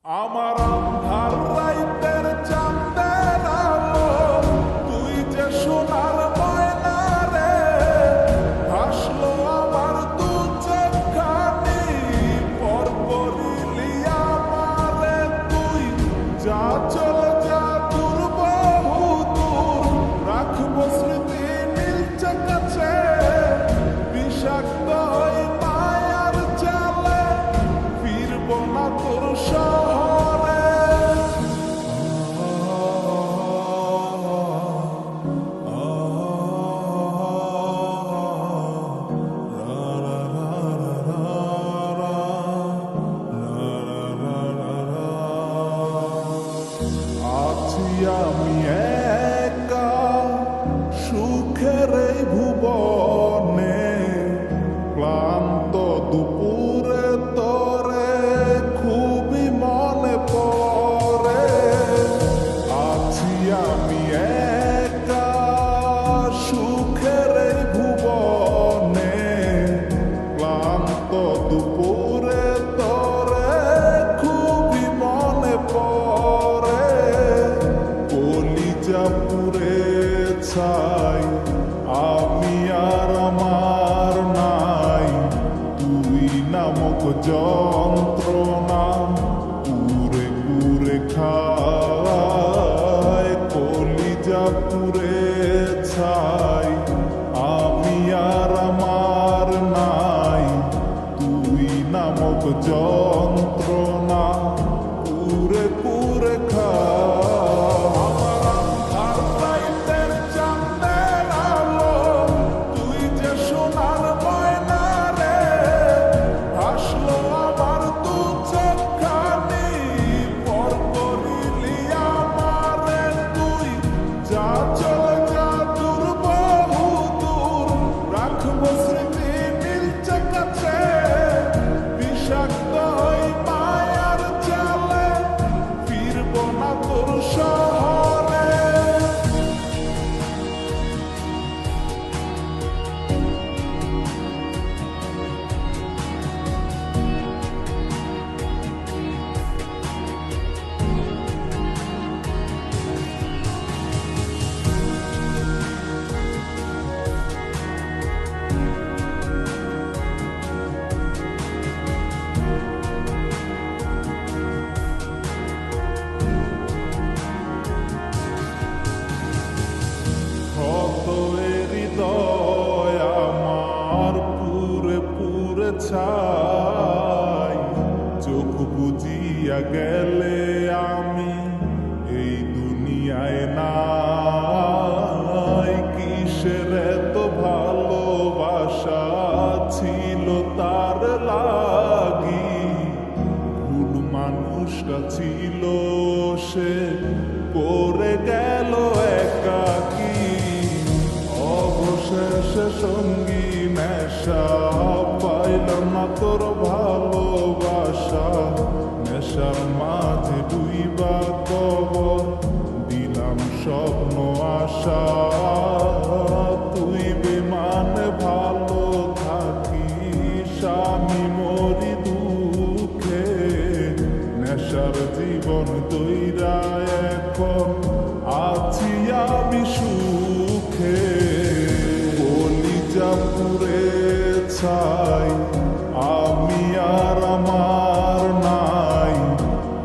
আমার আন্ধার রাইতের চাঁদের আলো, তুই যে সোনার ময়না রে, হাসলো আমার দু চোখখানি, পর করিলি আমারে তুই। যা চলে যা দূর বহু দূর, রাখবো স্মৃতি নীলচে কাছে, বিষাক্ত ওই মায়ার জালে ফিরবো না তোর শহরে। আছি আমি একা সুখের এই ভুবনে, ক্লান্ত দুপুরে তোরে খুবই মনে পড়ে। আছি আমি একা সুখের এই ভুবনে, ক্লান্ত দুপুরে তোরে খুবই মনে পড়ে। কলিজা পুড়ে ছাই, আমি আর আমার নাই, তুই নামক যন্ত্রণা পুরে পুরে খায়। কলিজা পুড়ে ছাই, আমি আর আমার নাই, তুই নামক যন্ত্রণা পুরে পুরে খায়। বিষাক্ত ওই মায়ার জালে ফিরবো না তোর শহরে। ক্ষত এ হৃদয় আমার পুরে পুরে ছাই, চোখ বুজিয়া গেলে আমি এই দুনিয়ায় নাই। কিসের এত ভালোবাসা ছিল তার লাগি, ভুল মানুষটা ছিল সে, পড়ে গেল একাকী। অবশেষে সঙ্গী নেশা, পাইলাম না তোর ভালোবাসা, নেশার মাঝে ডুইবা কবর দিলাম স্বপ্ন আশা। তুই বিমানে ভালো থাকিস, আমি মরি দুঃখে, নেশার জীবন দইরা এখন আছি আমি সুখে। কলিজা পুড়ে ছাই, আমি আর আমার নাই,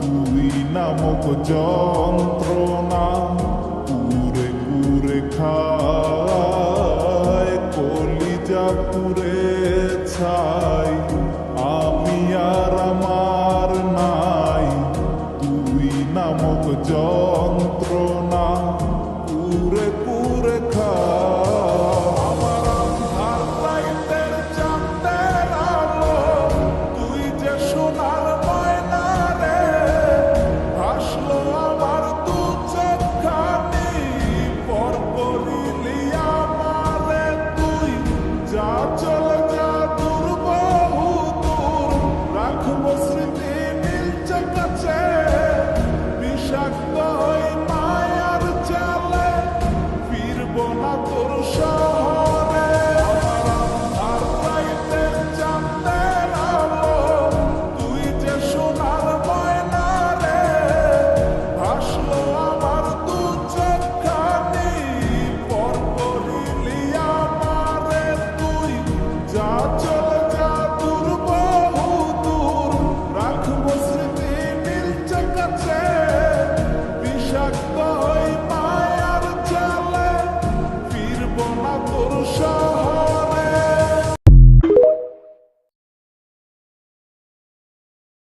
তুই নামক যন্ত্রণা পুরে পুরে খায়। কলিজা পুড়ে ছাই, আমি আর আমার নাই, তুই নামক যন্ত্রণা পুরে পুরে খায়। আমার আন্ধার রাইতের চাঁদের আলো, তুই যে সোনার ময়না রে, হাসলো আমার দু চোখখানি, পর করিলি আমারে তুই। যা চলে যা দূর বহু দূর, রাখবো স্মৃতি নীলচে কাছে, বিষাক্ত ভরসা